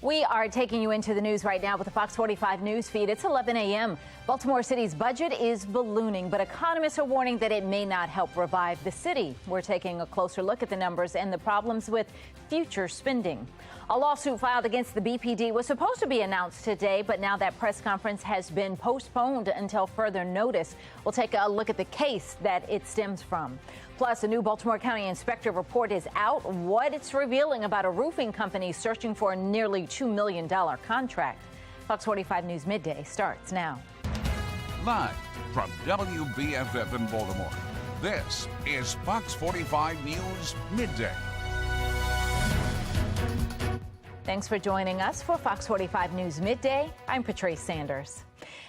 We are taking you into the news right now with the Fox 45 news feed. It's 11 a.m. Baltimore City's budget is ballooning, but economists are warning that it may not help revive the city. We're taking a closer look at the numbers and the problems with future spending. A lawsuit filed against the BPD was supposed to be announced today, but now that press conference has been postponed until further notice. We'll take a look at the case that it stems from. Plus, a new Baltimore County inspector report is out. What it's revealing about a roofing company searching for a nearly $2 million contract. Fox 45 News Midday starts now. Live from WBFF in Baltimore, this is Fox 45 News Midday. Thanks for joining us for Fox 45 News Midday. I'm Patrice Sanders.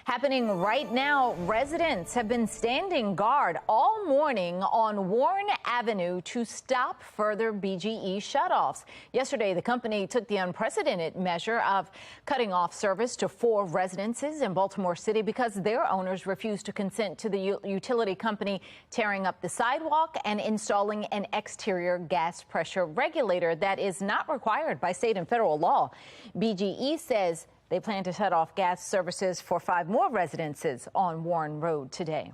Happening right now, residents have been standing guard all morning on Warren Avenue to stop further BGE shutoffs. Yesterday, the company took the unprecedented measure of cutting off service to 4 residences in Baltimore City because their owners refused to consent to the utility company tearing up the sidewalk and installing an exterior gas pressure regulator that is not required by state and federal law. BGE says they plan to shut off gas services for 5 more residences on Warren Road today.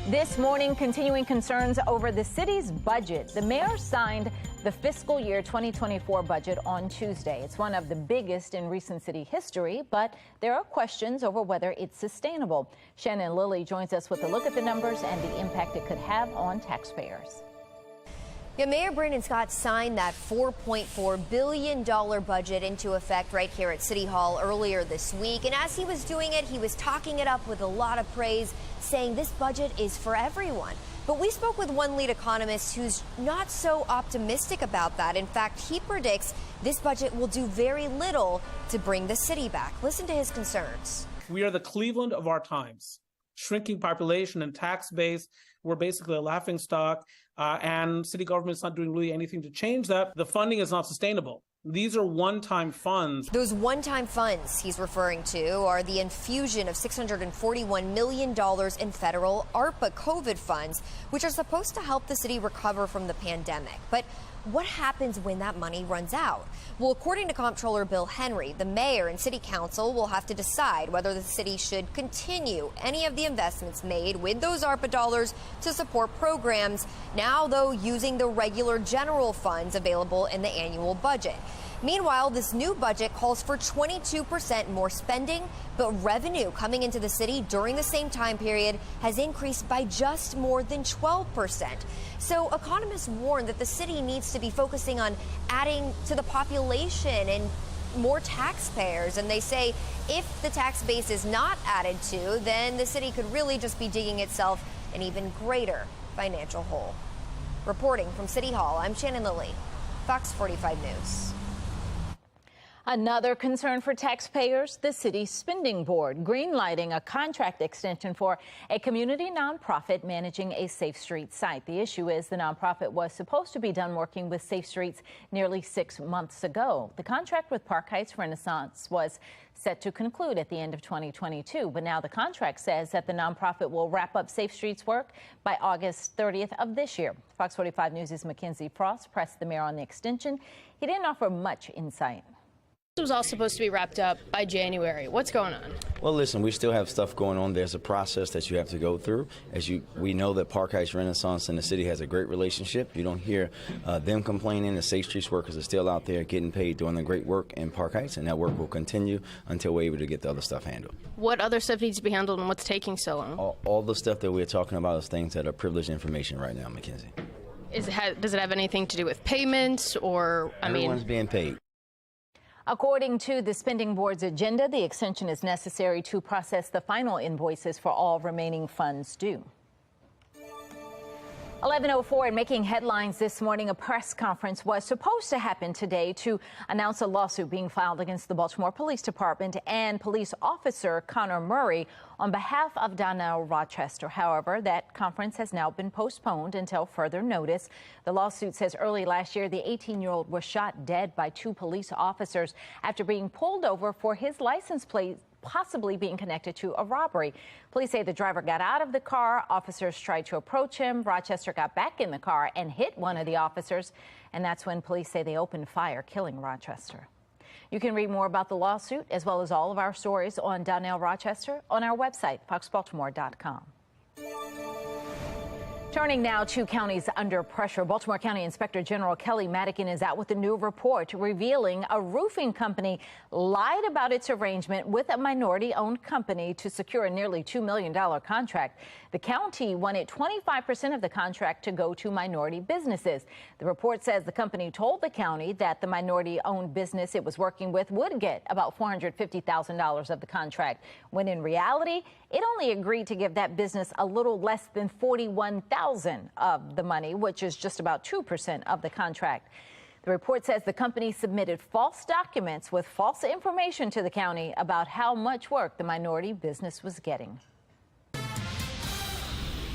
This morning, continuing concerns over the city's budget. The mayor signed the fiscal year 2024 budget on Tuesday. It's one of the biggest in recent city history, but there are questions over whether it's sustainable. Shannon Lilly joins us with a look at the numbers and the impact it could have on taxpayers. Yeah, Mayor Brandon Scott signed that $4.4 billion budget into effect right here at City Hall earlier this week. And as he was doing it, he was talking it up with a lot of praise, saying this budget is for everyone. But we spoke with one lead economist who's not so optimistic about that. In fact, he predicts this budget will do very little to bring the city back. Listen to his concerns. We are the Cleveland of our times. Shrinking population and tax base. We're basically a laughing stock, and city government's not doing really anything to change that. The funding is not sustainable. These are one-time funds. Those one-time funds he's referring to are the infusion of $641 million in federal ARPA COVID funds, which are supposed to help the city recover from the pandemic. But what happens when that money runs out? Well, according to Comptroller Bill Henry, the mayor and city council will have to decide whether the city should continue any of the investments made with those ARPA dollars to support programs, now, though, using the regular general funds available in the annual budget. Meanwhile, this new budget calls for 22% more spending, but revenue coming into the city during the same time period has increased by just more than 12%. So economists warn that the city needs to be focusing on adding to the population and more taxpayers. And they say if the tax base is not added to, then the city could really just be digging itself an even greater financial hole. Reporting from City Hall, I'm Shannon Lilly, Fox 45 News. Another concern for taxpayers, the city's spending board greenlighting a contract extension for a community nonprofit managing a Safe Streets site. The issue is the nonprofit was supposed to be done working with Safe Streets nearly 6 months ago. The contract with Park Heights Renaissance was set to conclude at the end of 2022, but now the contract says that the nonprofit will wrap up Safe Streets work by August 30th of this year. Fox 45 News' Mackenzie Frost pressed the mayor on the extension. He didn't offer much insight. This was all supposed to be wrapped up by January. What's going on? Well, listen, we still have stuff going on. There's a process that you have to go through. We know that Park Heights Renaissance and the city has a great relationship. You don't hear them complaining. The Safe Streets workers are still out there getting paid, doing the great work in Park Heights, and that work will continue until we're able to get the other stuff handled. What other stuff needs to be handled and what's taking so long? All the stuff that we're talking about is things that are privileged information right now, Mackenzie. Does it have anything to do with payments or, Everyone's being paid. According to the spending board's agenda, the extension is necessary to process the final invoices for all remaining funds due. 11:04 and making headlines this morning, a press conference was supposed to happen today to announce a lawsuit being filed against the Baltimore Police Department and police officer Connor Murray on behalf of Donnell Rochester. However, that conference has now been postponed until further notice. The lawsuit says early last year, the 18-year-old was shot dead by 2 police officers after being pulled over for his license plate possibly being connected to a robbery. Police say the driver got out of the car. Officers tried to approach him. Rochester got back in the car and hit one of the officers. And that's when police say they opened fire, killing Rochester. You can read more about the lawsuit as well as all of our stories on Donnell Rochester on our website, foxbaltimore.com. Turning now to counties under pressure. Baltimore County Inspector General Kelly Madigan is out with a new report revealing a roofing company lied about its arrangement with a minority-owned company to secure a nearly $2 million contract. The county wanted 25% of the contract to go to minority businesses. The report says the company told the county that the minority-owned business it was working with would get about $450,000 of the contract, when in reality, it only agreed to give that business a little less than $41,000 of the money, which is just about 2% of the contract. The report says the company submitted false documents with false information to the county about how much work the minority business was getting.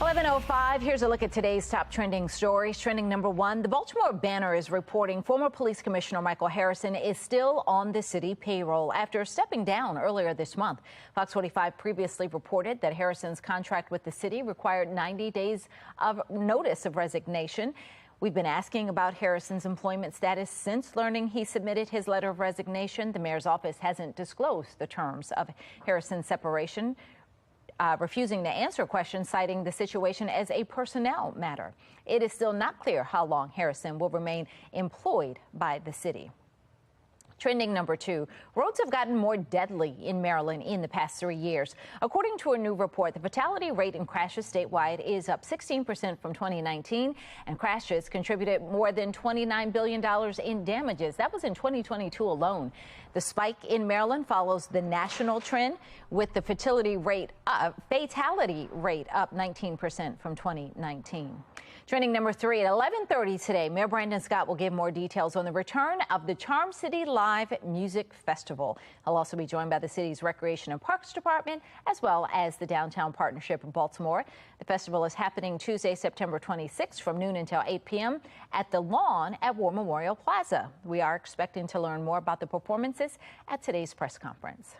11:05, here's a look at today's top trending stories. Trending number one, the Baltimore Banner is reporting former Police Commissioner Michael Harrison is still on the city payroll after stepping down earlier this month. Fox 45 previously reported that Harrison's contract with the city required 90 days of notice of resignation. We've been asking about Harrison's employment status since learning he submitted his letter of resignation. The mayor's office hasn't disclosed the terms of Harrison's separation, refusing to answer questions, citing the situation as a personnel matter. It is still not clear how long Harrison will remain employed by the city. Trending number two, roads have gotten more deadly in Maryland in the past 3 years. According to a new report, the fatality rate in crashes statewide is up 16% from 2019, and crashes contributed more than $29 billion in damages. That was in 2022 alone. The spike in Maryland follows the national trend, with the fatality rate up 19% from 2019. Trending number three, at 11:30 today, Mayor Brandon Scott will give more details on the return of the Charm City Live Music Festival. He'll also be joined by the city's Recreation and Parks Department, as well as the Downtown Partnership in Baltimore. The festival is happening Tuesday, September 26th from noon until 8 p.m. at the lawn at War Memorial Plaza. We are expecting to learn more about the performances at today's press conference.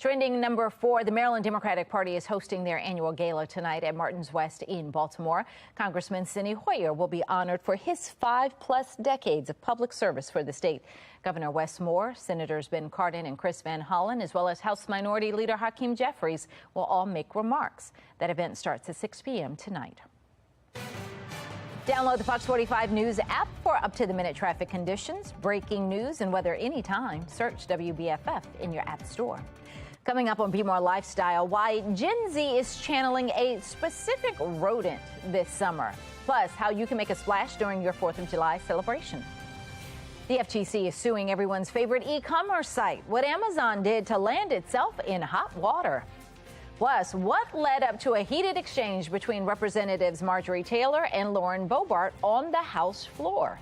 Trending number four, the Maryland Democratic Party is hosting their annual gala tonight at Martin's West in Baltimore. Congressman Steny Hoyer will be honored for his 5+ decades of public service for the state. Governor Wes Moore, Senators Ben Cardin and Chris Van Hollen, as well as House Minority Leader Hakeem Jeffries will all make remarks. That event starts at 6 p.m. tonight. Download the Fox 45 News app for up-to-the-minute traffic conditions, breaking news, and weather anytime. Search WBFF in your app store. Coming up on Be More Lifestyle, why Gen Z is channeling a specific rodent this summer. Plus, how you can make a splash during your 4th of July celebration. The FTC is suing everyone's favorite e-commerce site, what Amazon did to land itself in hot water. Plus, what led up to a heated exchange between Representatives Marjorie Taylor and Lauren Boebert on the House floor.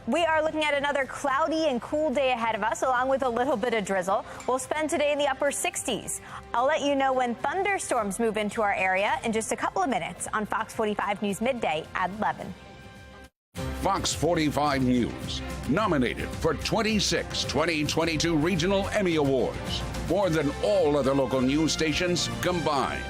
We are looking at another cloudy and cool day ahead of us, along with a little bit of drizzle. We'll spend today in the upper 60s. I'll let you know when thunderstorms move into our area in just a couple of minutes on Fox 45 News Midday at 11. Fox 45 News, nominated for 26 2022 Regional Emmy Awards, more than all other local news stations combined.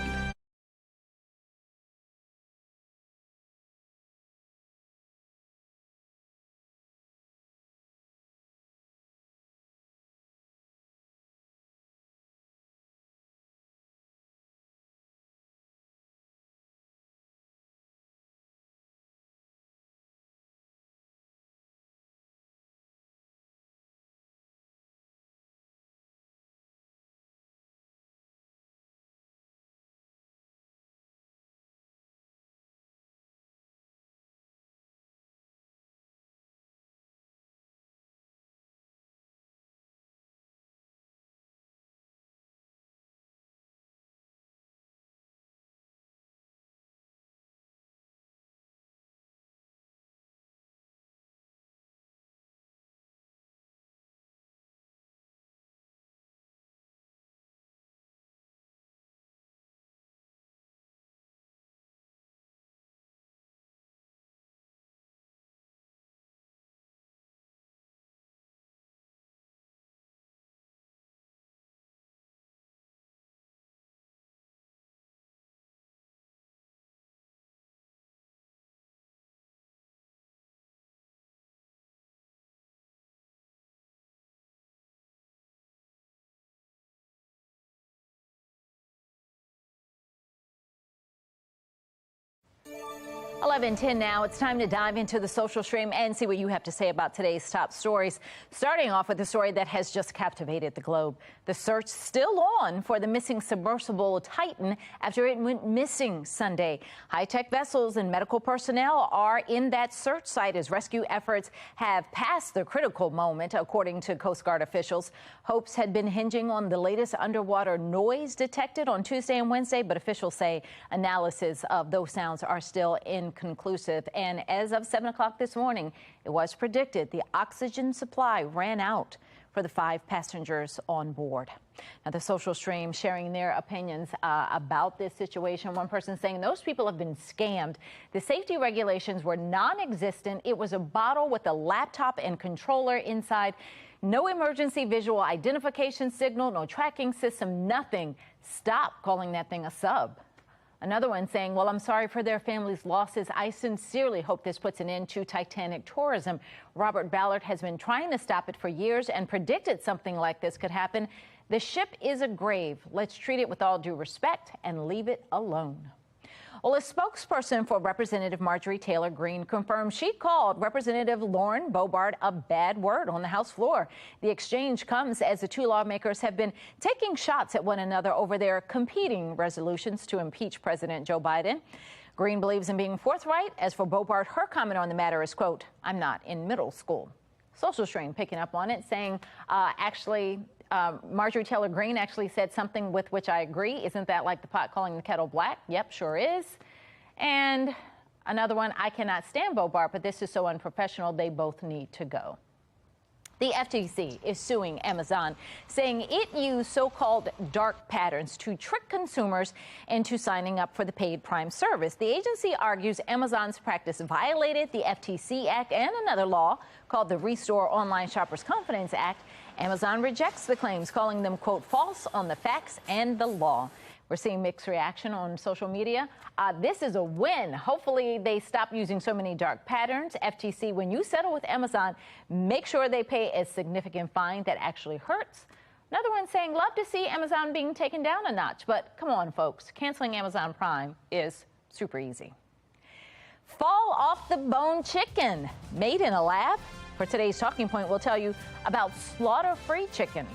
11:10 now. It's time to dive into the social stream and see what you have to say about today's top stories. Starting off with a story that has just captivated the globe. The search still on for the missing submersible Titan after it went missing Sunday. High-tech vessels and medical personnel are in that search site as rescue efforts have passed the critical moment, according to Coast Guard officials. Hopes had been hinging on the latest underwater noise detected on Tuesday and Wednesday, but officials say analysis of those sounds are still inconclusive. And as of 7 o'clock this morning, it was predicted the oxygen supply ran out for the 5 passengers on board. Now, the social stream sharing their opinions about this situation. One person saying those people have been scammed. The safety regulations were non-existent. It was a bottle with a laptop and controller inside. No emergency visual identification signal, no tracking system, nothing. Stop calling that thing a sub. Another one saying, well, I'm sorry for their families' losses. I sincerely hope this puts an end to Titanic tourism. Robert Ballard has been trying to stop it for years and predicted something like this could happen. The ship is a grave. Let's treat it with all due respect and leave it alone. Well, a spokesperson for Representative Marjorie Taylor Greene confirmed she called Representative Lauren Boebert a bad word on the House floor. The exchange comes as the two lawmakers have been taking shots at one another over their competing resolutions to impeach President Joe Biden. Greene believes in being forthright. As for Boebert, her comment on the matter is, quote, I'm not in middle school. Social Stream picking up on it, saying Marjorie Taylor Greene actually said something with which I agree. Isn't that like the pot calling the kettle black? Yep, sure is. And another one, I cannot stand Boebert, but this is so unprofessional. They both need to go. The FTC is suing Amazon, saying it used so-called dark patterns to trick consumers into signing up for the paid Prime service. The agency argues Amazon's practice violated the FTC Act and another law called the Restore Online Shoppers Confidence Act. Amazon rejects the claims, calling them, quote, false on the facts and the law. We're seeing mixed reaction on social media. This is a win. Hopefully they stop using so many dark patterns. FTC, when you settle with Amazon, make sure they pay a significant fine that actually hurts. Another one saying, love to see Amazon being taken down a notch. But come on, folks, canceling Amazon Prime is super easy. Fall off the bone chicken made in a lab. For today's talking point, we'll tell you about slaughter-free chicken.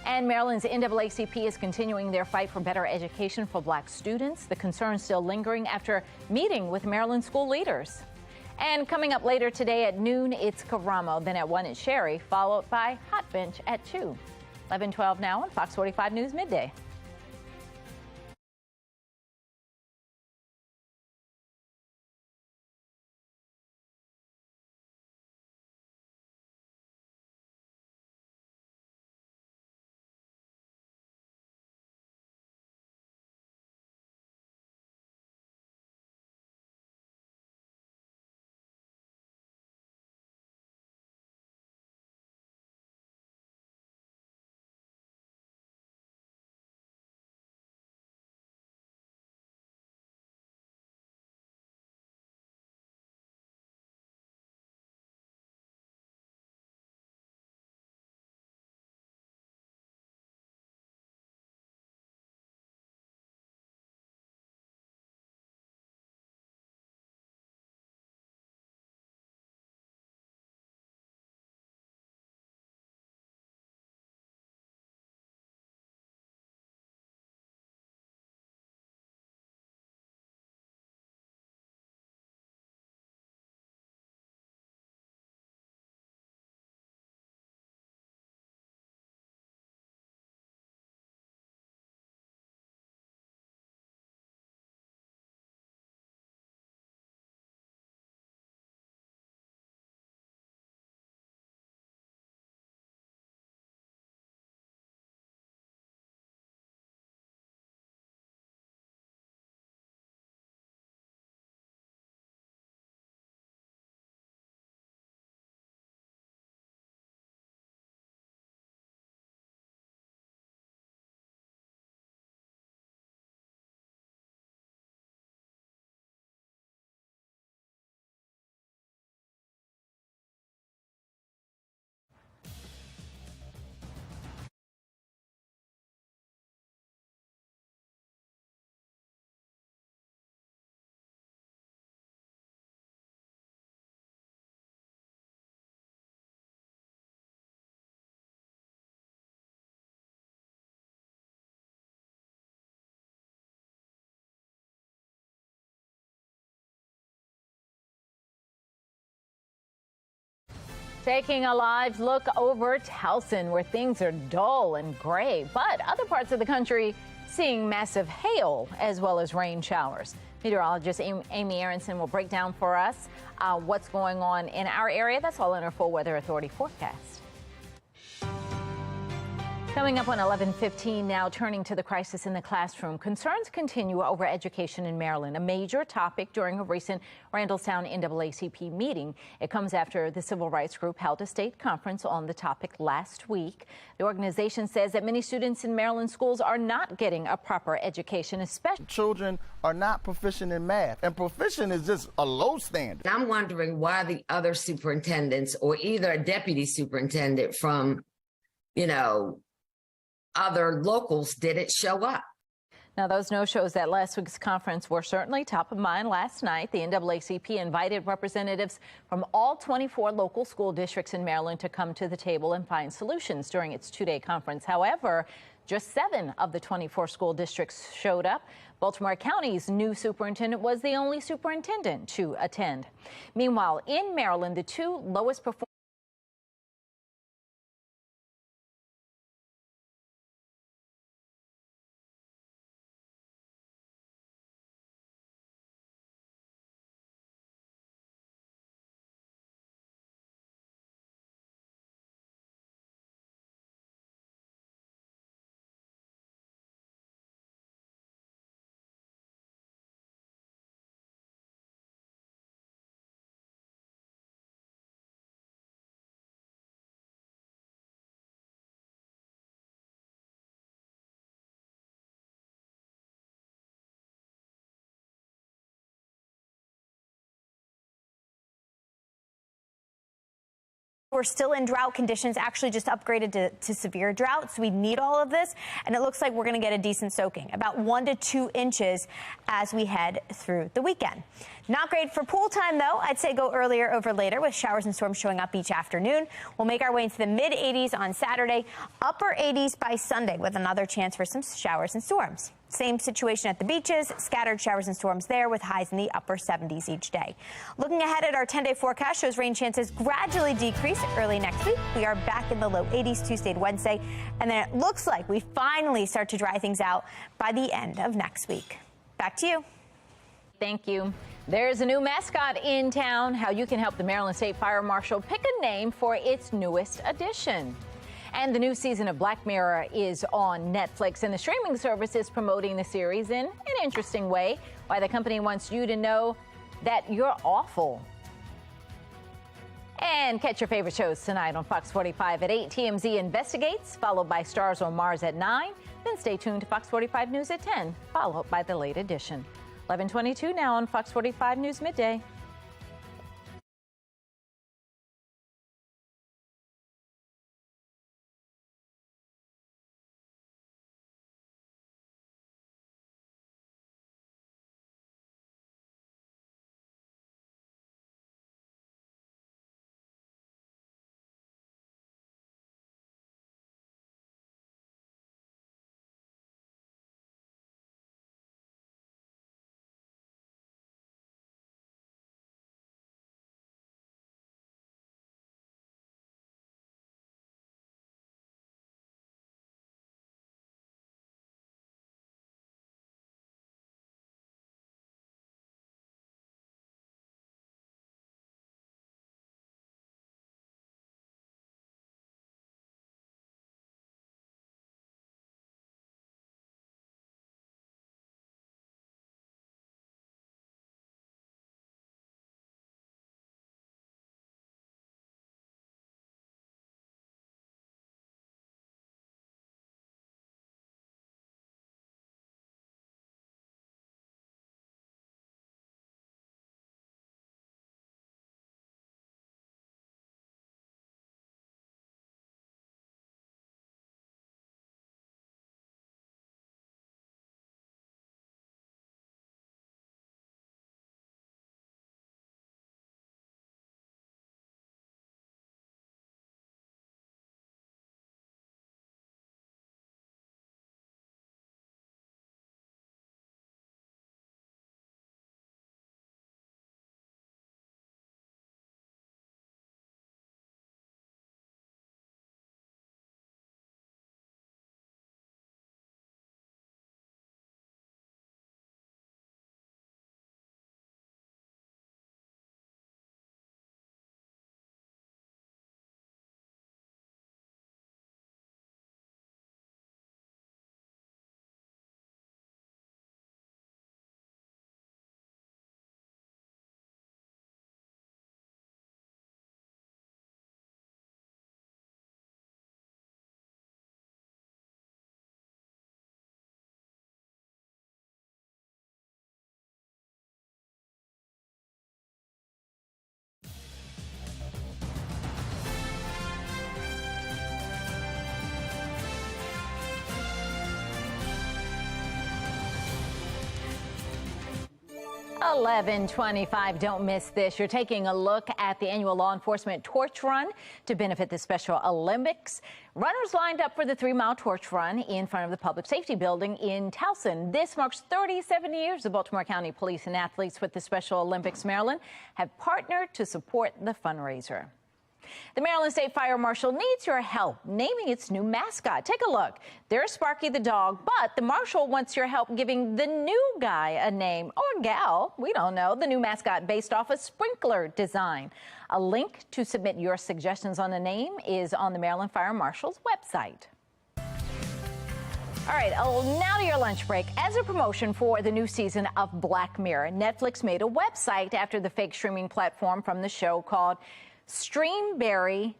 And Maryland's NAACP is continuing their fight for better education for black students. The concern still lingering after meeting with Maryland school leaders. And coming up later today at noon, it's Karamo. Then at 1, it's Sherry, followed by Hot Bench at 2. 11:12 now on Fox 45 News Midday. Taking a live look over Towson, where things are dull and gray, but other parts of the country seeing massive hail as well as rain showers. Meteorologist Amy Aronson will break down for us what's going on in our area. That's all in our full Weather Authority forecast. Coming up on 11:15 now, turning to the crisis in the classroom. Concerns continue over education in Maryland, a major topic during a recent Randallstown NAACP meeting. It comes after the civil rights group held a state conference on the topic last week. The organization says that many students in Maryland schools are not getting a proper education, especially children are not proficient in math, and proficient is just a low standard. I'm wondering why the other superintendents or either a deputy superintendent from, other locals didn't show up. Now, those no-shows at last week's conference were certainly top of mind last night. The NAACP invited representatives from all 24 local school districts in Maryland to come to the table and find solutions during its two-day conference. However, just 7 of the 24 school districts showed up. Baltimore County's new superintendent was the only superintendent to attend. Meanwhile, in Maryland, the 2 lowest performing We're still in drought conditions, actually just upgraded to severe drought, so we need all of this, and it looks like we're going to get a decent soaking, about 1 to 2 inches as we head through the weekend. Not great for pool time, though. I'd say go earlier over later, with showers and storms showing up each afternoon. We'll make our way into the mid-80s on Saturday, upper 80s by Sunday, with another chance for some showers and storms. Same situation at the beaches, scattered showers and storms there, with highs in the upper 70s each day. Looking ahead at our 10-day forecast shows rain chances gradually decrease early next week. We are back in the low 80s Tuesday to Wednesday, and then it looks like we finally start to dry things out by the end of next week. Back to you. Thank you. There's a new mascot in town. How you can help the Maryland State Fire Marshal pick a name for its newest addition. And the new season of Black Mirror is on Netflix, and the streaming service is promoting the series in an interesting way. Why the company wants you to know that you're awful. And catch your favorite shows tonight on Fox 45 at 8. TMZ Investigates, followed by Stars on Mars at 9. Then stay tuned to Fox 45 News at 10, followed by the late edition. 11:22 now on Fox 45 News Midday. 11:25. Don't miss this. You're taking a look at the annual law enforcement torch run to benefit the Special Olympics. Runners lined up for the 3-mile torch run in front of the Public Safety Building in Towson. This marks 37 years of Baltimore County police and athletes with the Special Olympics Maryland have partnered to support the fundraiser. The Maryland State Fire Marshal needs your help naming its new mascot. Take a look. There's Sparky the dog, but the marshal wants your help giving the new guy a name, or gal, we don't know. The new mascot based off a sprinkler design. A link to submit your suggestions on the name is on the Maryland Fire Marshal's website. All right, now to your lunch break. As a promotion for the new season of Black Mirror, Netflix made a website after the fake streaming platform from the show called Streamberry.tv.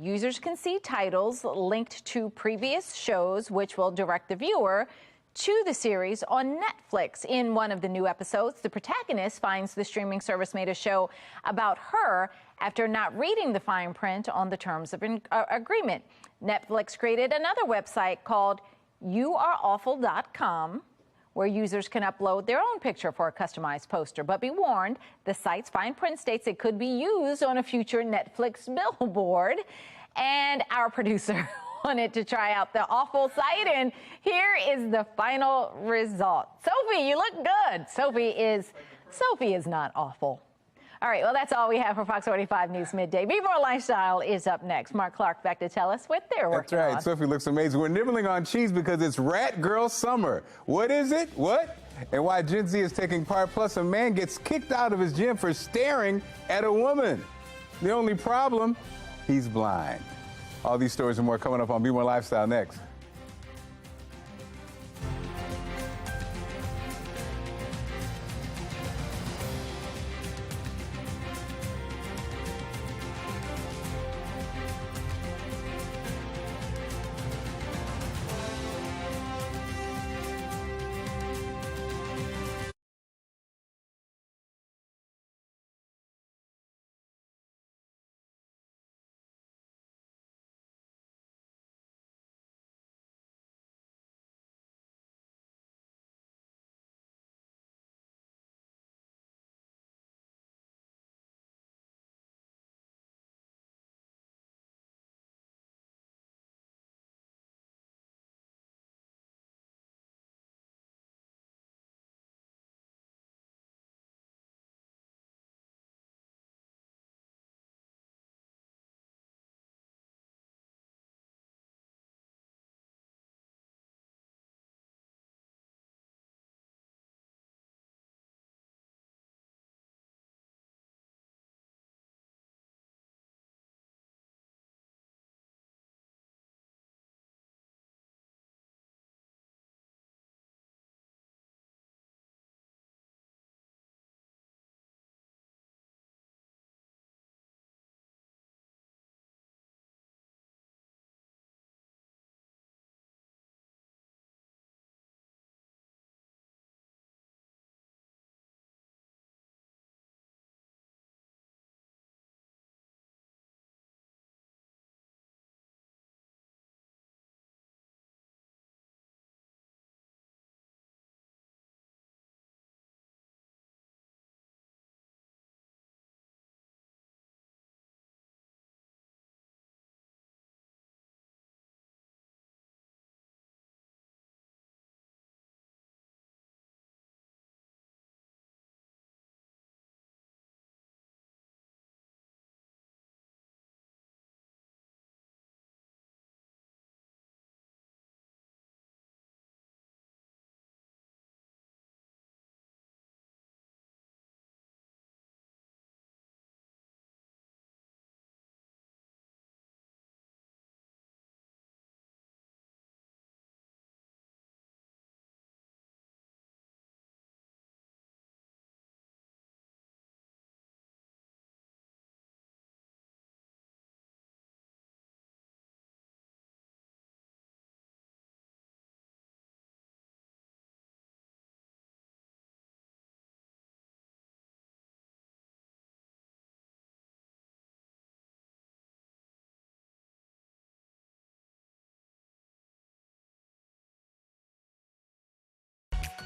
Users can see titles linked to previous shows, which will direct the viewer to the series on Netflix. In one of the new episodes, the protagonist finds the streaming service made a show about her after not reading the fine print on the terms of agreement. Netflix created another website called youareawful.com, where users can upload their own picture for a customized poster. But be warned, the site's fine print states it could be used on a future Netflix billboard. And our producer wanted to try out the awful site, and here is the final result. Sophie, you look good. Sophie is not awful. All right, well, that's all we have for Fox 45 News Midday. Be More Lifestyle is up next. Mark Clark back to tell us what they're working on. That's right. Sophie looks amazing. We're nibbling on cheese because it's Rat Girl Summer. What is it? What? And why Gen Z is taking part. Plus, a man gets kicked out of his gym for staring at a woman. The only problem, he's blind. All these stories and more coming up on Be More Lifestyle next.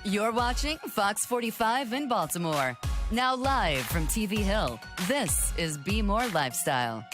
You're watching Fox 45 in Baltimore. Now live from TV Hill, this is Be More Lifestyle.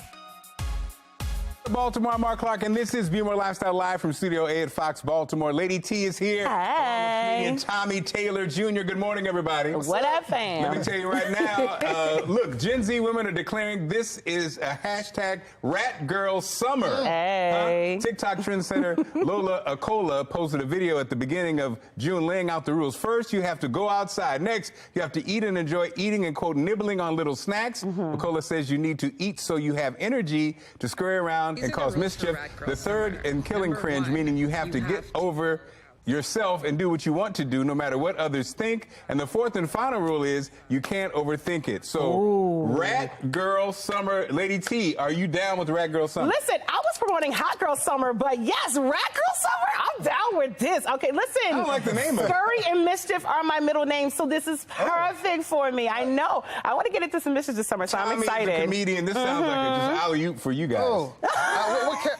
Baltimore, I'm Mark Clark, and this is Be More Lifestyle live from Studio A at Fox Baltimore. Lady T is here. Hey. Comedian Tommy Taylor Jr. Good morning, everybody. What up, fam? Let me tell you right now, look, Gen Z women are declaring this is a hashtag Rat Girl Summer. Hey. TikTok trendsetter Lola Acola posted a video at the beginning of June laying out the rules. First, you have to go outside. Next, you have to eat and enjoy eating and, quote, nibbling on little snacks. Acola says you need to eat so you have energy to scurry around and cause mischief. The third and killing cringe, meaning you have to get over yourself and do what you want to do no matter what others think. And the fourth and final rule is you can't overthink it. So Rat Girl Summer. Lady T, are you down with Rat Girl Summer? Listen, I was promoting Hot Girl Summer, but yes, Rat Girl Summer, I'm down with this. Okay, listen. I don't like the name of it. Scurry and Mischief are my middle names, so this is perfect for me. I know. I want to get into some mischief this summer, so I'm excited. Tommy's a comedian. This sounds like just alley-oop for you guys.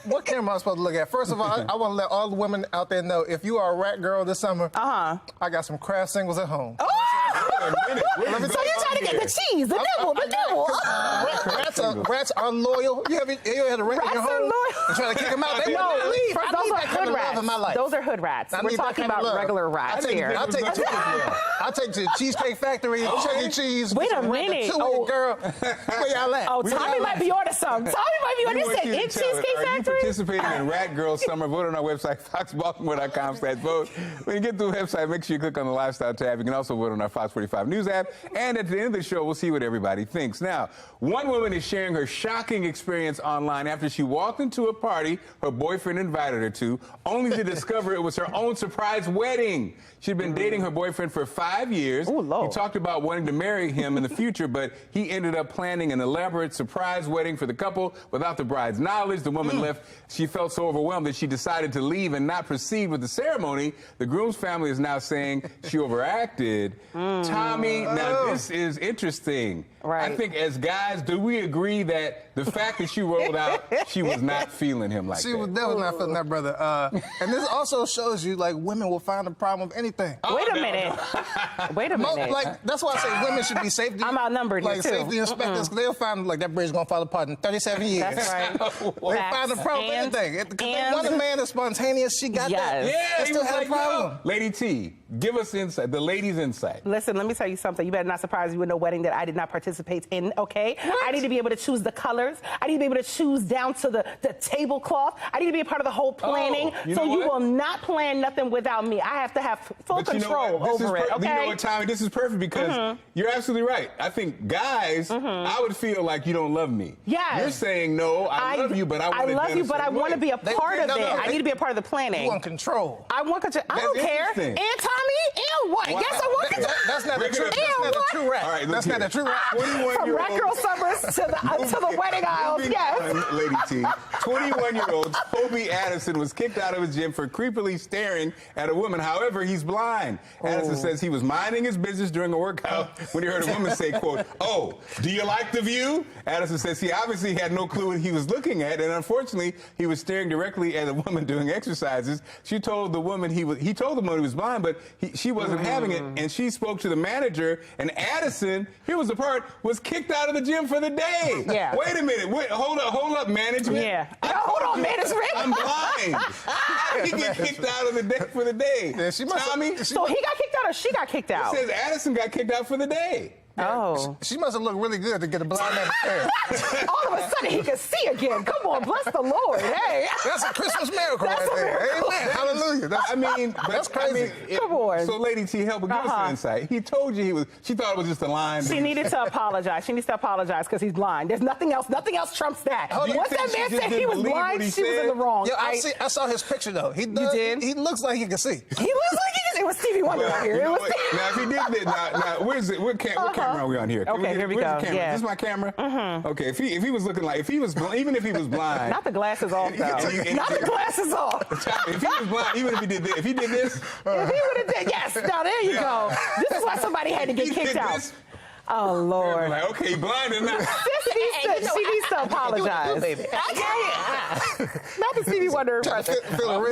What camera am I supposed to look at? First of all, I want to let all the women out there know, if you are a rat girl this summer, I got some craft singles at home. So you're trying to get the cheese, the nibble. Rats are loyal. You ever had a rat in your home and trying to kick them out? They won't leave. Those are hood rats. In my life. Those are hood rats. We're talking about regular rats here. I'll take to the Cheesecake Factory, Chuck E. Cheese. Wait a minute. Girl. Where y'all at? Oh, Tommy might be onto something. Tommy might be onto something. In Cheesecake Factory? Are you participating in Rat Girl Summer? Vote on our website, foxbaltimore.com/vote. When you get to the website, make sure you click on the Lifestyle tab. You can also vote on our Fox 45 News app. And at the end of the show, we'll see what everybody thinks. Now, one woman is sharing her shocking experience online after she walked into a party her boyfriend invited her to, only to discover it was her own surprise wedding. She'd been dating her boyfriend for 5 years. He talked about wanting to marry him in the future, but he ended up planning an elaborate surprise wedding for the couple without the bride's knowledge. The woman left. She felt so overwhelmed that she decided to leave and not proceed with the ceremony. The groom's family is now saying she overacted. Tommy, now this is interesting. Right. I think as guys, do we agree that the fact that she rolled out, she was not feeling him like that? She was definitely not feeling that, brother. And this also shows you, like, women will find a problem with anything. Wait a minute. Wait a minute. Like, that's why I say women should be safety. I'm outnumbered here, too. Safety inspectors, because they'll find, like, that bridge is going to fall apart in 37 years. That's right. They find a problem with anything. If they want a man that's spontaneous, she got that. Yeah, They still had a problem. Lady T, give us insight, the ladies' insight. Listen, let me tell you something. You better not surprise me with no wedding that I did not participate in, okay? What? I need to be able to choose the colors. I need to be able to choose down to the tablecloth. I need to be a part of the whole planning. You will not plan nothing without me. I have to have full control over it, okay? You know what, Tommy? This is perfect because you're absolutely right. I think guys, I would feel like you don't love me. Yes. You're saying, no, I love you, but I want to love you, but I want to be a part of it. I need to be a part of the planning. You want control. I want control. I don't care. And Tommy, and what? Wow. Yes, I want control. That's not a true rat. All right, that's not a true rat. From Rat Girl Summers to the wedding aisles, yes. Lady T, 21-year-old Toby Addison was kicked out of his gym for creepily staring at a woman. However, he's blind. Addison says he was minding his business during a workout when he heard a woman say, quote, "Oh, do you like the view?" Addison says he obviously had no clue what he was looking at, and unfortunately, he was staring directly at a woman doing exercises. He told the woman he was blind, but she wasn't having it, and she spoke to the manager, and Addison, here was the part, was kicked out of the gym for the day. Yeah. Wait a minute. Hold up, management. Yeah. Hold on, management. I'm blind. How did he get kicked out of the day for the day? Yeah, Tommy? So he got kicked out or she got kicked out? It says Addison got kicked out for the day. Oh. She must have looked really good to get a blind man to stare. All of a sudden he could see again. Come on, bless the Lord. Hey. That's a Christmas miracle right there. Amen. Hallelujah. That's crazy. Come on. So, Lady T, help give us an insight. He told you she thought it was just a line. She needed to apologize. She needs to apologize because he's blind. There's nothing else. Nothing else trumps that. Once that man said he was blind, she was in the wrong. Yeah, I saw his picture, though. He did? He looks like he can see. He looks like he can see. It was Stevie Wonder out here. Now, if he did that, now, where's it? What camera are we on here? Okay, here we go. Yeah. Is this my camera? Okay, if he was looking like, even if he was blind. Not the glasses off, though. Not the glasses off. If he was blind, even if he did this. If he did this. If he would have did, yes. Now, there you go. This is why somebody had to get kicked out. Oh, Lord. Like, okay, blind or not. Sissy, She needs to apologize. baby. Not the Stevie Wonder.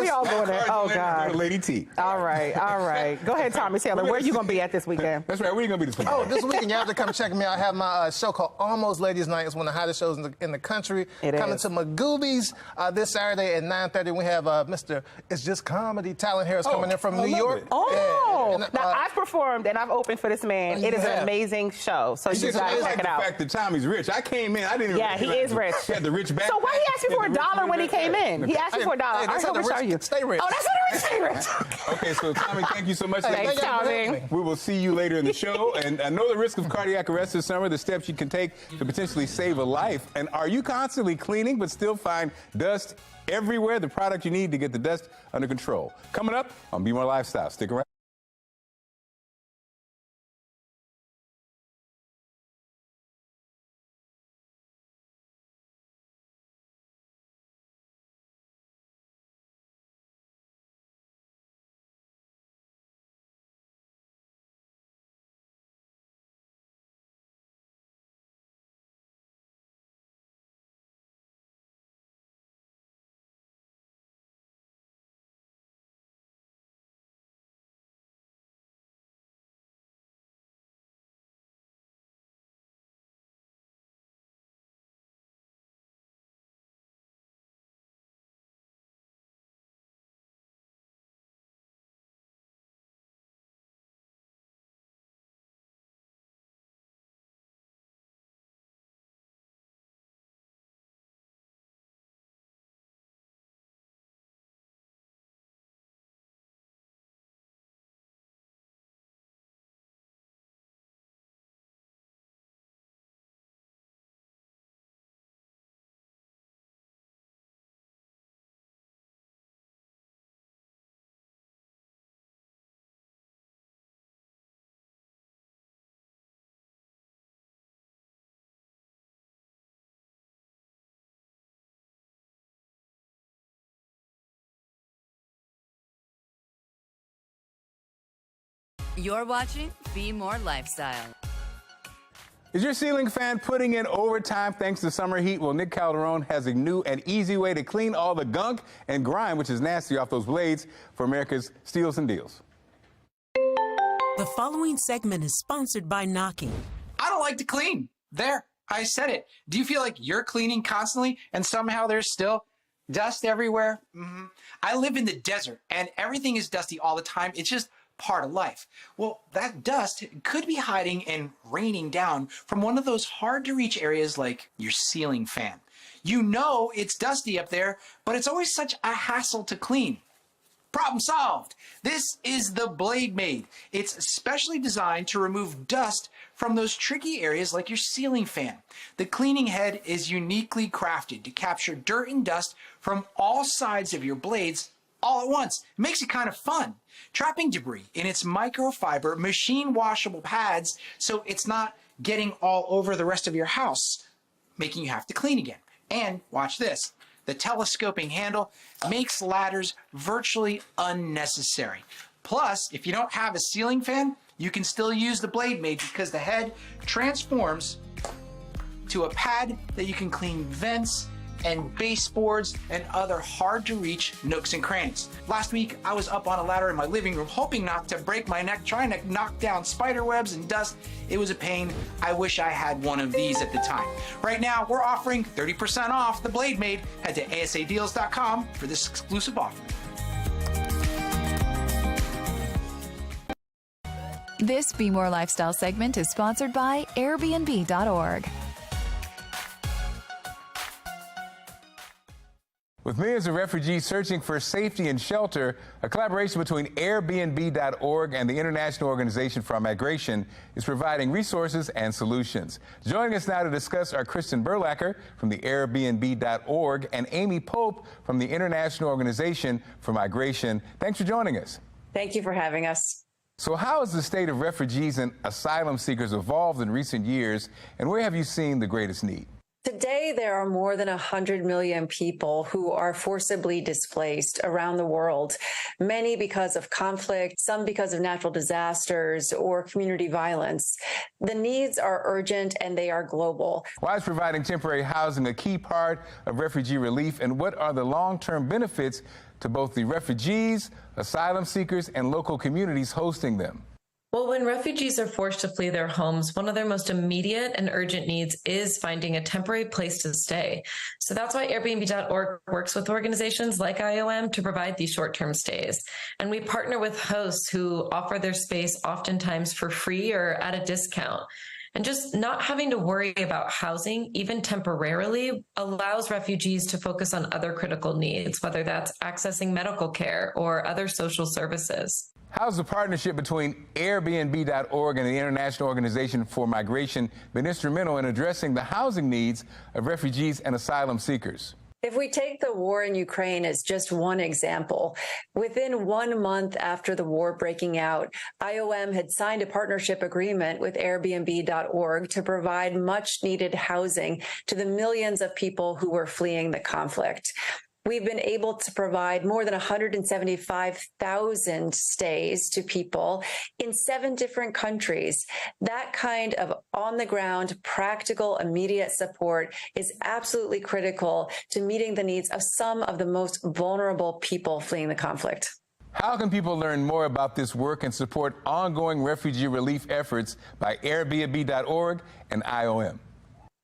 We all going there. Oh, God. Lady T. All right. Go ahead, Tommy Taylor. Where are you going to be at this weekend? That's right. Where are you going to be this weekend? Oh, this weekend, you have to come check me out. I have my show called Almost Ladies Night. It's one of the hottest shows in the country. Coming to Magoobies this Saturday at 9:30. We have Mr. It's Just Comedy Talent Harris coming in from New York. Now, I've performed and I've opened for this man. It is an amazing show. So you got to check it out. The fact that Tommy's rich. I came in. I didn't even. Yeah, he is rich. He had the rich back. So why he asked me for $1 when he came in? He asked me for $1. How rich are you? Stay rich. Oh, that's how rich. Stay rich. Okay, so Tommy, thank you so much. Thanks, Tommy. We will see you later in the show. And I know the risk of cardiac arrest this summer, the steps you can take to potentially save a life. And are you constantly cleaning but still find dust everywhere? The product you need to get the dust under control. Coming up on Be More Lifestyle. Stick around. You're watching Be More Lifestyle. Is your ceiling fan putting in overtime thanks to summer heat? Well, Nick Calderon has a new and easy way to clean all the gunk and grime, which is nasty, off those blades for America's Steals and Deals. The following segment is sponsored by Knocking. I don't like to clean. There, I said it. Do you feel like you're cleaning constantly and somehow there's still dust everywhere? I live in the desert and everything is dusty all the time. It's just part of life. Well, that dust could be hiding and raining down from one of those hard to reach areas like your ceiling fan. You know it's dusty up there, but it's always such a hassle to clean. Problem solved. This is the Blade Made. It's specially designed to remove dust from those tricky areas like your ceiling fan. The cleaning head is uniquely crafted to capture dirt and dust from all sides of your blades all at once. It makes it kind of fun. Trapping debris in its microfiber, machine washable pads so it's not getting all over the rest of your house, making you have to clean again. And watch this. The telescoping handle makes ladders virtually unnecessary. Plus, if you don't have a ceiling fan, you can still use the Blade Made because the head transforms to a pad that you can clean vents and baseboards and other hard-to-reach nooks and crannies. Last week, I was up on a ladder in my living room, hoping not to break my neck, trying to knock down spider webs and dust. It was a pain. I wish I had one of these at the time. Right now, we're offering 30% off the Blade Made. Head to asadeals.com for this exclusive offer. This Be More Lifestyle segment is sponsored by Airbnb.org. With millions of refugees searching for safety and shelter, a collaboration between Airbnb.org and the International Organization for Migration is providing resources and solutions. Joining us now to discuss are Kristen Berlacher from the Airbnb.org and Amy Pope from the International Organization for Migration. Thanks for joining us. Thank you for having us. So how has the state of refugees and asylum seekers evolved in recent years, and where have you seen the greatest need? Today, there are more than 100 million people who are forcibly displaced around the world. many because of conflict, some because of natural disasters or community violence. The needs are urgent and they are global. Why is providing temporary housing a key part of refugee relief, and what are the long-term benefits to both the refugees, asylum seekers, and local communities hosting them? Well, when refugees are forced to flee their homes, one of their most immediate and urgent needs is finding a temporary place to stay. So that's why Airbnb.org works with organizations like IOM to provide these short-term stays. And we partner with hosts who offer their space oftentimes for free or at a discount. And just not having to worry about housing, even temporarily, allows refugees to focus on other critical needs, whether that's accessing medical care or other social services. How's the partnership between Airbnb.org and the International Organization for Migration been instrumental in addressing the housing needs of refugees and asylum seekers? If we take the war in Ukraine as just one example, within 1 month after the war breaking out, IOM had signed a partnership agreement with Airbnb.org to provide much needed housing to the millions of people who were fleeing the conflict. We've been able to provide more than 175,000 stays to people in 7 different countries. That kind of on-the-ground, practical, immediate support is absolutely critical to meeting the needs of some of the most vulnerable people fleeing the conflict. How can people learn more about this work and support ongoing refugee relief efforts by Airbnb.org and IOM?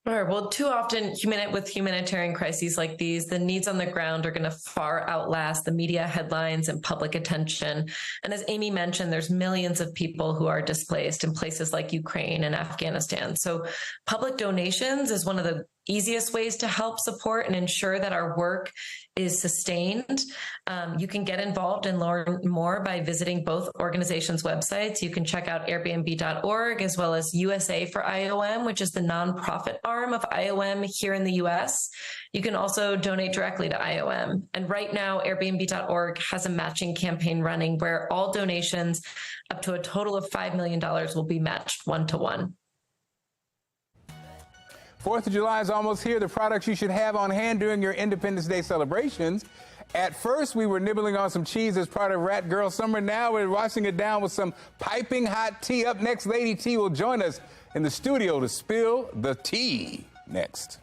Sure. Well, too often with humanitarian crises like these, the needs on the ground are going to far outlast the media headlines and public attention. And as Amy mentioned, there's millions of people who are displaced in places like Ukraine and Afghanistan. So public donations is one of the easiest ways to help support and ensure that our work is sustained. You can get involved and learn more by visiting both organizations' websites. You can check out Airbnb.org as well as USA for IOM, which is the nonprofit arm of IOM here in the US. You can also donate directly to IOM. And right now, Airbnb.org has a matching campaign running where all donations up to a total of $5 million will be matched 1-to-1. 4th of July is almost here. The products you should have on hand during your Independence Day celebrations. At first, we were nibbling on some cheese as part of Rat Girl Summer. Now we're washing it down with some piping hot tea. Up next, Lady T will join us in the studio to spill the tea. Next.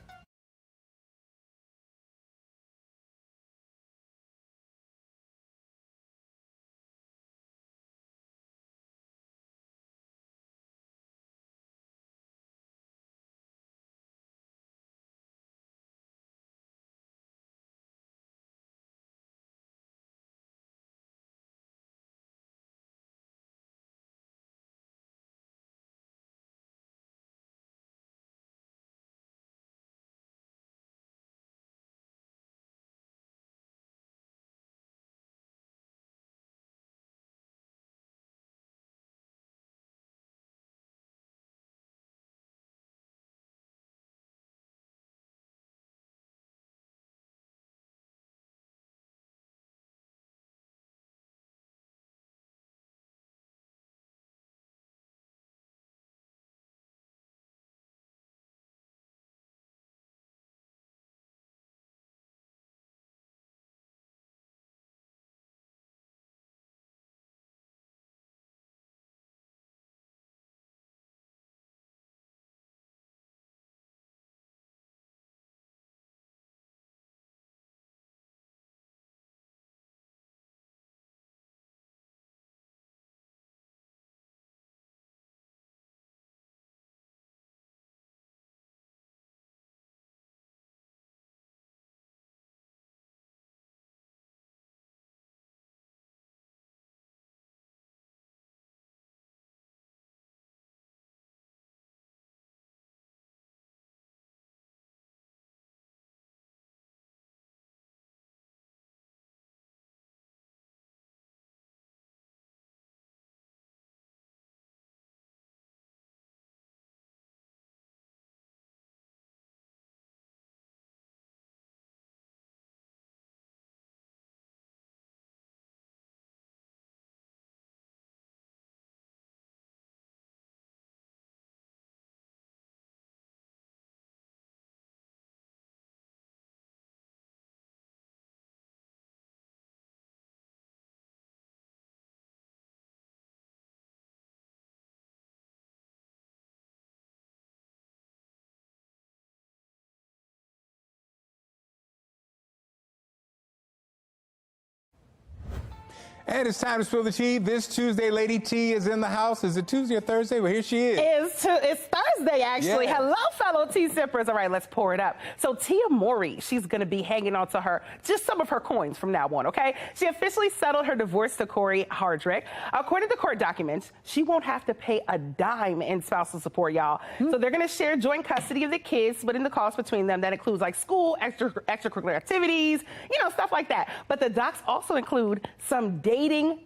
And it's time to spill the tea. This Tuesday, Lady T is in the house. Is it Tuesday or Thursday? Well, here she is. It's Thursday, actually. Yeah. Hello, fellow tea sippers. All right, let's pour it up. So Tia Mowry, she's going to be hanging on to just some of her coins from now on, okay? She officially settled her divorce to Corey Hardrick. According to court documents, she won't have to pay a dime in spousal support, y'all. So they're going to share joint custody of the kids, splitting the cost between them. That includes like school, extracurricular activities, stuff like that. But the docs also include some dating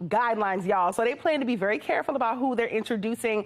guidelines, y'all. So they plan to be very careful about who they're introducing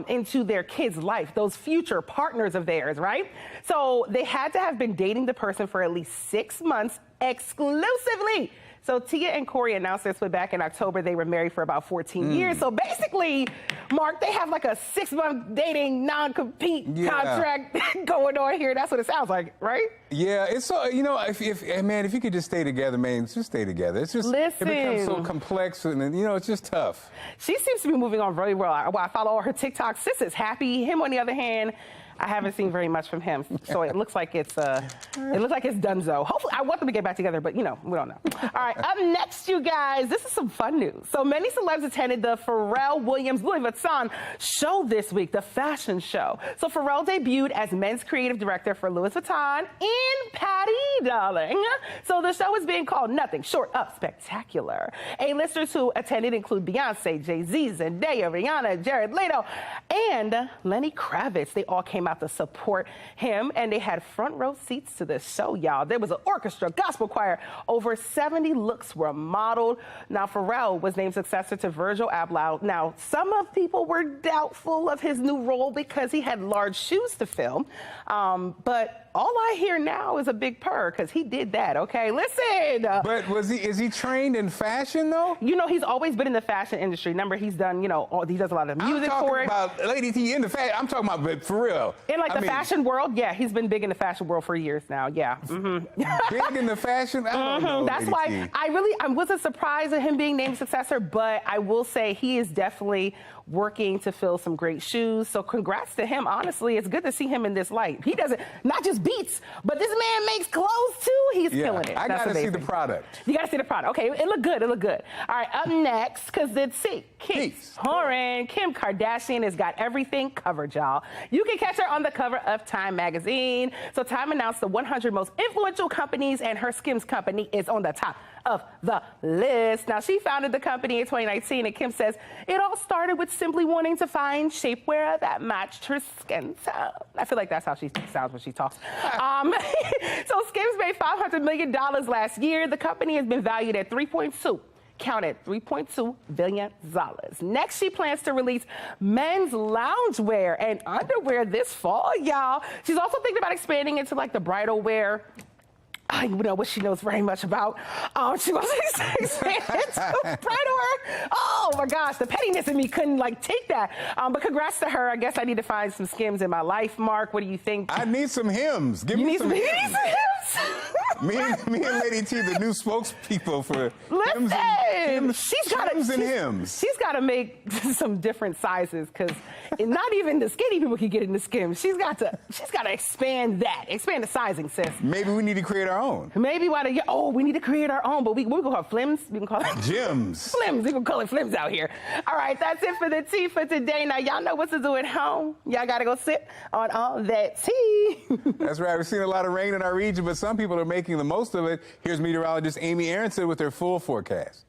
into their kids' life, those future partners of theirs, right? So they had to have been dating the person for at least 6 months exclusively. So Tia and Corey announced their split back in October. They were married for about 14 years. So basically, Mark, they have like a 6-month dating non-compete contract going on here. That's what it sounds like, right? Yeah, it's so, if you could just stay together, man, just stay together. It's just, it becomes so complex and, it's just tough. She seems to be moving on really well. I follow all her TikTok. Sis is happy. Him, on the other hand, I haven't seen very much from him, so it looks like it's donezo. Hopefully, I want them to get back together, but we don't know. All right, up next, you guys, this is some fun news. So many celebs attended the Pharrell Williams Louis Vuitton show this week, the fashion show. So Pharrell debuted as men's creative director for Louis Vuitton in Patty, darling. So the show is being called nothing short of spectacular. A-listers who attended include Beyonce, Jay-Z, Zendaya, Rihanna, Jared Leto, and Lenny Kravitz. They all came out to support him, and they had front row seats to the show, y'all. There was an orchestra, gospel choir. Over 70 looks were modeled. Now, Pharrell was named successor to Virgil Abloh. Now, some of people were doubtful of his new role because he had large shoes to fill, but all I hear now is a big purr because he did that, okay? Listen. But is he trained in fashion, though? He's always been in the fashion industry. Remember, he's done, he does a lot of music for it. I'm talking about Lady T in the fashion. I'm talking about, but for real. In the fashion world, yeah, he's been big in the fashion world for years now, yeah. Big in the fashion? I don't know, That's why I wasn't surprised at him being named successor, but I will say he is definitely working to fill some great shoes. So congrats to him. Honestly, it's good to see him in this light. He doesn't, not just beats, but this man makes clothes too. He's killing it. I got to see the product. You got to see the product. Okay, it looked good. It looked good. All right, up next, because it's Keith Horan. Kim Kardashian has got everything covered, y'all. You can catch her on the cover of Time magazine. So Time announced the 100 most influential companies, and her Skims company is on the top of the list. Now, she founded the company in 2019, and Kim says it all started with simply wanting to find shapewear that matched her skin tone. I feel like that's how she sounds when she talks. So Skims made $500 million last year. The company has been valued at $3.2 billion. Next, she plans to release men's loungewear and underwear this fall, y'all. She's also thinking about expanding into like the bridal wear. I know what she knows very much about. She wants to expand into bridal wear. Oh my gosh, the pettiness in me couldn't take that. But congrats to her. I guess I need to find some Skims in my life. Mark, what do you think? I need some hymns. Give me some hymns. Me and Lady T, the new spokespeople for hymns. She's got to make some different sizes because not even the skinny people can get in the Skims. She's got to expand the sizing, sis. Maybe we need to create our own. Maybe we need to create our own, but we can call it Flims. We can call it Gyms. Flims. We can call it Flims out here. All right, that's it for the tea for today. Now, y'all know what to do at home. Y'all got to go sip on all that tea. That's right. We've seen a lot of rain in our region, but some people are making the most of it. Here's meteorologist Amy Aronson with her full forecast.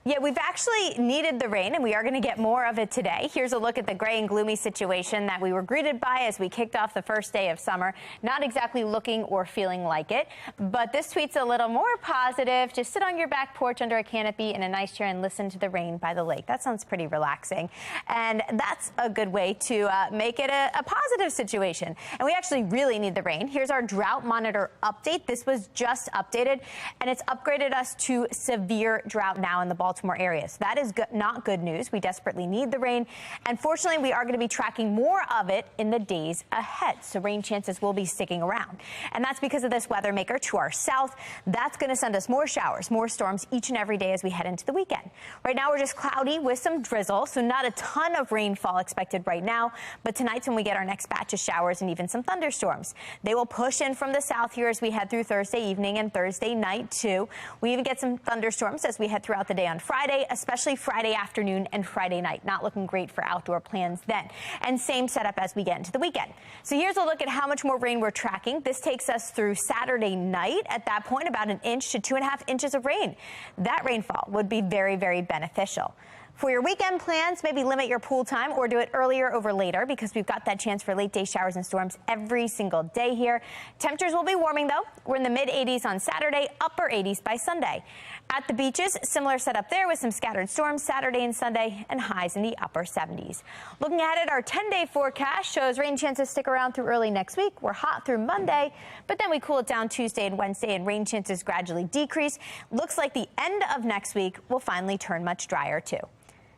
Yeah, we've actually needed the rain, and we are going to get more of it today. Here's a look at the gray and gloomy situation that we were greeted by as we kicked off the first day of summer. Not exactly looking or feeling like it, but this tweet's a little more positive. Just sit on your back porch under a canopy in a nice chair and listen to the rain by the lake. That sounds pretty relaxing, and that's a good way to make it a positive situation. And we actually really need the rain. Here's our drought monitor update. This was just updated, and it's upgraded us to severe drought now in the Baltimore area. So that is not good news. We desperately need the rain. And fortunately, we are going to be tracking more of it in the days ahead. So rain chances will be sticking around. And that's because of this weather maker to our south. That's going to send us more showers, more storms each and every day as we head into the weekend. Right now, we're just cloudy with some drizzle. So not a ton of rainfall expected right now. But tonight's when we get our next batch of showers and even some thunderstorms. They will push in from the south here as we head through Thursday evening and Thursday night, too. We even get some thunderstorms as we head throughout the day on Friday, especially Friday afternoon and Friday night. Not looking great for outdoor plans then. And same setup as we get into the weekend. So here's a look at how much more rain we're tracking. This takes us through Saturday night. At that point, about 1 inch to 2.5 inches of rain. That rainfall would be very, very beneficial. For your weekend plans, maybe limit your pool time or do it earlier over later because we've got that chance for late day showers and storms every single day here. Temperatures will be warming though. We're in the mid 80s on Saturday, upper 80s by Sunday. At the beaches, similar setup there with some scattered storms Saturday and Sunday and highs in the upper 70s. Looking ahead at our 10-day forecast shows rain chances stick around through early next week. We're hot through Monday, but then we cool it down Tuesday and Wednesday and rain chances gradually decrease. Looks like the end of next week will finally turn much drier too.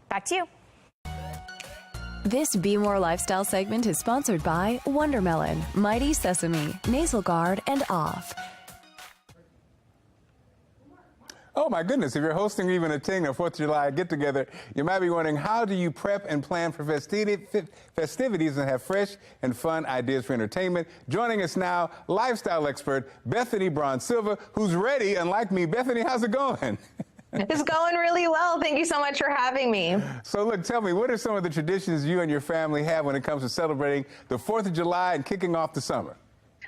Back to you. This Be More Lifestyle segment is sponsored by Wondermelon, Mighty Sesame, Nasal Guard, and Off. Oh my goodness, if you're hosting or even attending a 4th of July get-together, you might be wondering, how do you prep and plan for festivities and have fresh and fun ideas for entertainment? Joining us now, lifestyle expert Bethany Braun-Silva, who's ready, unlike me. Bethany, how's it going? It's going really well. Thank you so much for having me. So look, tell me, what are some of the traditions you and your family have when it comes to celebrating the 4th of July and kicking off the summer?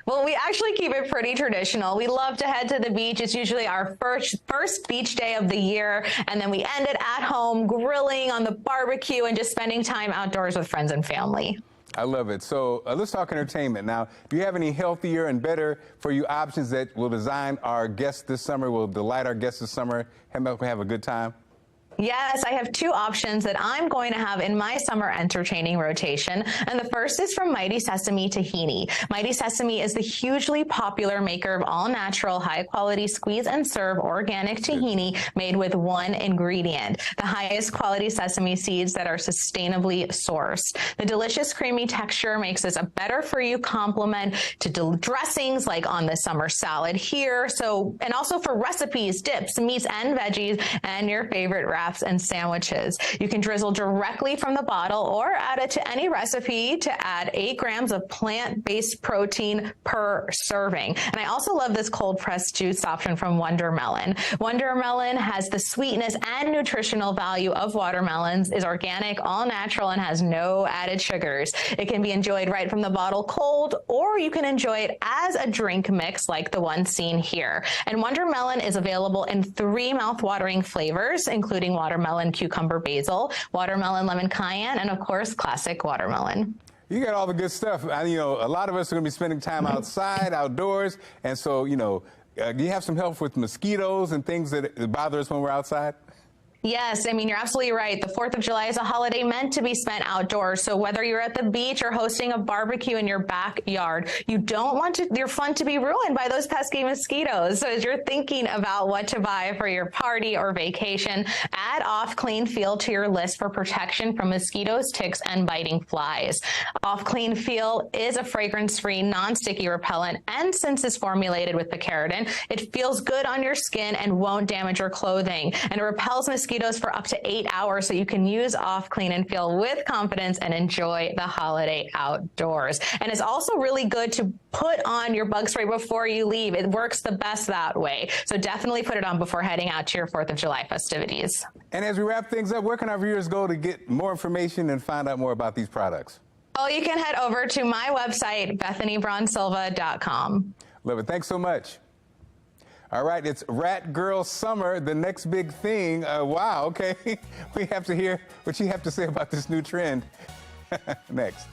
Well, we actually keep it pretty traditional. We love to head to the beach. It's usually our first beach day of the year. And then we end it at home, grilling on the barbecue and just spending time outdoors with friends and family. I love it. So let's talk entertainment. Now, do you have any healthier and better for you options that will design our guests this summer, will delight our guests this summer, help them have a good time? Yes, I have two options that I'm going to have in my summer entertaining rotation. And the first is from Mighty Sesame Tahini. Mighty Sesame is the hugely popular maker of all-natural, high-quality squeeze and serve organic tahini made with one ingredient, the highest quality sesame seeds that are sustainably sourced. The delicious creamy texture makes this a better-for-you complement to dressings like on the summer salad here. And also for recipes, dips, meats, and veggies, and your favorite wraps and sandwiches. You can drizzle directly from the bottle or add it to any recipe to add 8 grams of plant-based protein per serving. And I also love this cold pressed juice option from Wondermelon. Wondermelon has the sweetness and nutritional value of watermelons, is organic, all natural, and has no added sugars. It can be enjoyed right from the bottle cold, or you can enjoy it as a drink mix like the one seen here. And Wondermelon is available in 3 mouth-watering flavors, including watermelon, cucumber, basil, watermelon, lemon, cayenne, and of course, classic watermelon. You got all the good stuff. A lot of us are going to be spending time outside, outdoors, and so, do you have some help with mosquitoes and things that bother us when we're outside? Yes, I mean, you're absolutely right. The 4th of July is a holiday meant to be spent outdoors. So whether you're at the beach or hosting a barbecue in your backyard, you don't want your fun to be ruined by those pesky mosquitoes. So as you're thinking about what to buy for your party or vacation, add Off Clean Feel to your list for protection from mosquitoes, ticks, and biting flies. Off Clean Feel is a fragrance-free, non-sticky repellent, and since it's formulated with picaridin, it feels good on your skin and won't damage your clothing. And it repels mosquitoes for up to 8 hours, so you can use Off Clean and Feel with confidence and enjoy the holiday outdoors. And it's also really good to put on your bug spray before you leave. It works the best that way. So definitely put it on before heading out to your 4th of July festivities. And as we wrap things up, where can our viewers go to get more information and find out more about these products? Oh, you can head over to my website, BethanyBraunSilva.com. Love it. Thanks so much. All right, it's Rat Girl Summer, the next big thing. Wow, okay. We have to hear what you have to say about this new trend next.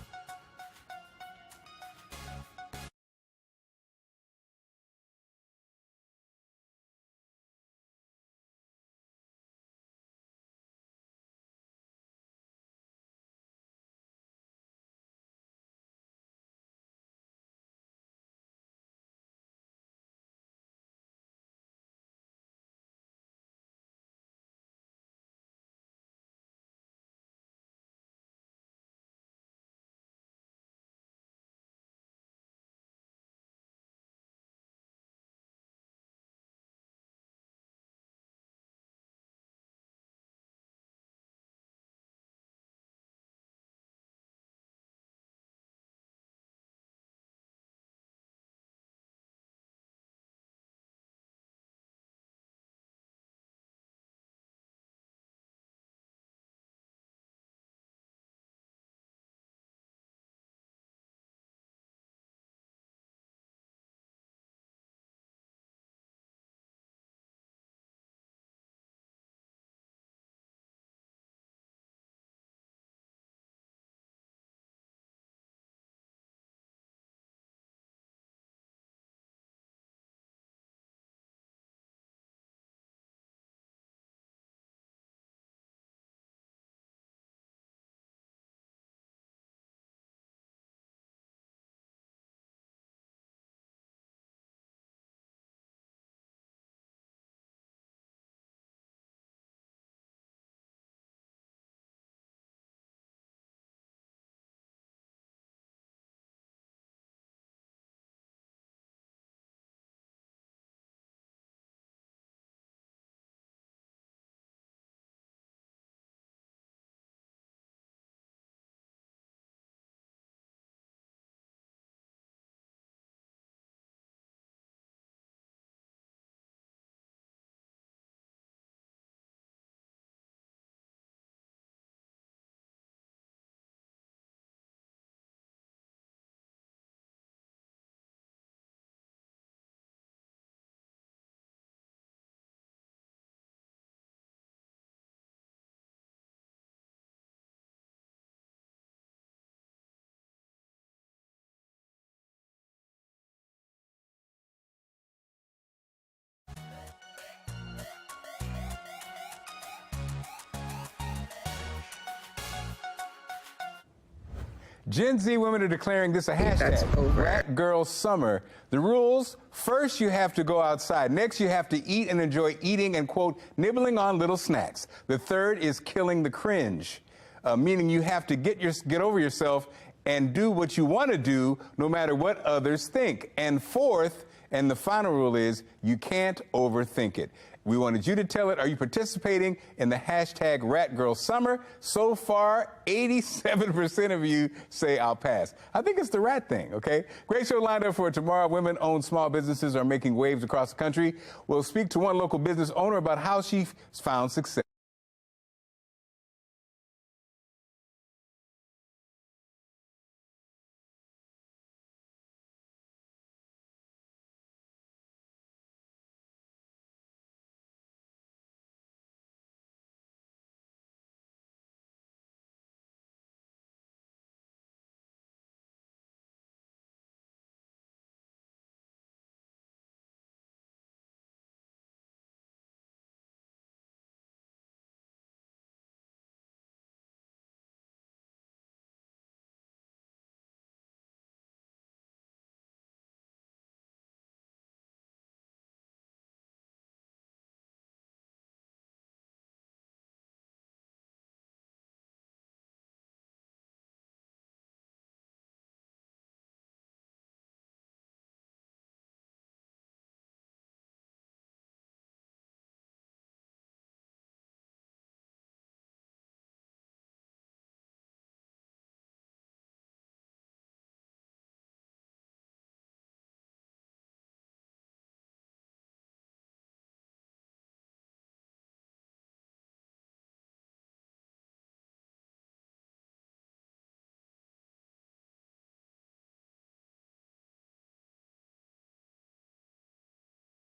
Gen Z women are declaring this a hashtag, Rat Girl Summer. The rules, first you have to go outside. Next you have to eat and enjoy eating and, quote, nibbling on little snacks. The third is killing the cringe, meaning you have to get over yourself and do what you want to do no matter what others think. And fourth, and the final rule is you can't overthink it. We wanted you to tell it. Are you participating in the hashtag Rat Girl Summer? So far, 87% of you say I'll pass. I think it's the rat thing, okay? Great show lined up for tomorrow. Women-owned small businesses are making waves across the country. We'll speak to one local business owner about how she found success.